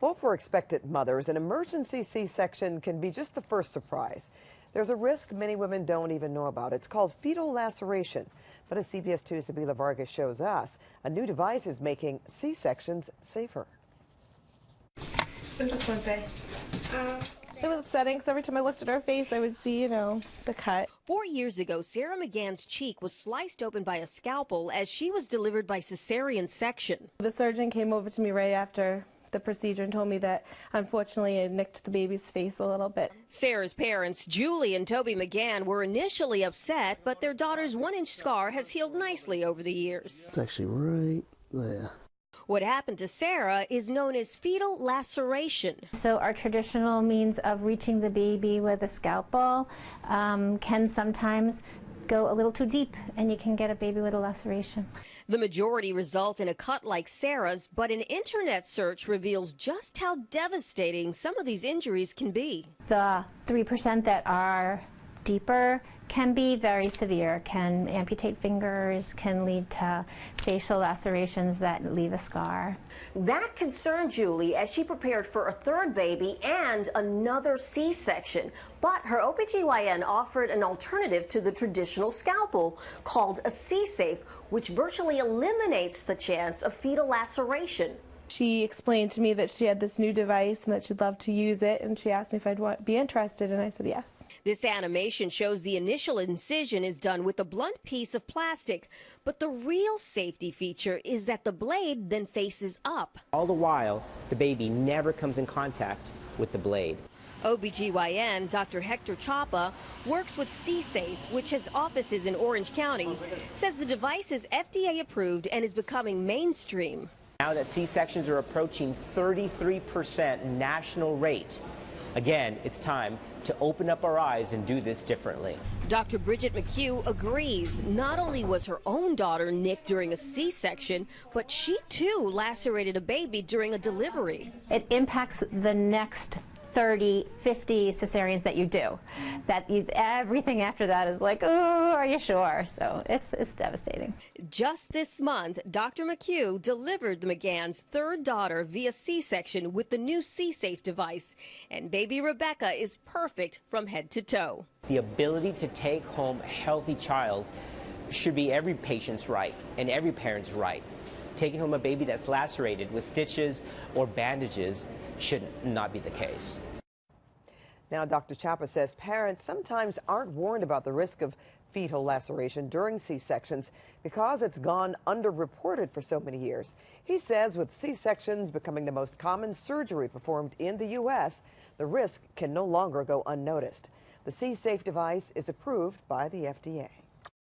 Well, for expectant mothers, an emergency C-section can be just the first surprise. There's a risk many women don't even know about. It's called fetal laceration. But as CBS 2's Sabila Vargas shows us, a new device is making C-sections safer. It was upsetting because every time I looked at her face, I would see, the cut. 4 years ago, Sarah McGann's cheek was sliced open by a scalpel as she was delivered by cesarean section. The surgeon came over to me right after the procedure and told me that, unfortunately, it nicked the baby's face a little bit. Sarah's parents, Julie and Toby McGann, were initially upset, but their daughter's 1-inch scar has healed nicely over the years. It's actually right there. What happened to Sarah is known as fetal laceration. So our traditional means of reaching the baby with a scalpel can sometimes go a little too deep, and you can get a baby with a laceration. The majority result in a cut like Sarah's, but an internet search reveals just how devastating some of these injuries can be. The 3% that are deeper can be very severe, can amputate fingers, can lead to facial lacerations that leave a scar. That concerned Julie as she prepared for a third baby and another C-section. But her OBGYN offered an alternative to the traditional scalpel called a C-safe, which virtually eliminates the chance of fetal laceration. She explained to me that she had this new device and that she'd love to use it, and she asked me if I'd be interested, and I said yes. This animation shows the initial incision is done with a blunt piece of plastic, but the real safety feature is that the blade then faces up. All the while, the baby never comes in contact with the blade. OBGYN Dr. Hector Chapa works with C-Safe, which has offices in Orange County, says the device is FDA approved and is becoming mainstream. Now that C-sections are approaching 33% national rate, again, it's time to open up our eyes and do this differently. Dr. Bridget McHugh agrees. Not only was her own daughter nicked during a C-section, but she too lacerated a baby during a delivery. It impacts the next 30, 50 cesareans that you do. Everything after that is like, oh, are you sure? So it's devastating. Just this month, Dr. McHugh delivered the McGann's third daughter via C-section with the new C-Safe device, and baby Rebecca is perfect from head to toe. The ability to take home a healthy child should be every patient's right and every parent's right. Taking home a baby that's lacerated with stitches or bandages should not be the case. Now, Dr. Chapa says parents sometimes aren't warned about the risk of fetal laceration during C-sections because it's gone underreported for so many years. He says with C-sections becoming the most common surgery performed in the U.S., the risk can no longer go unnoticed. The C-Safe device is approved by the FDA.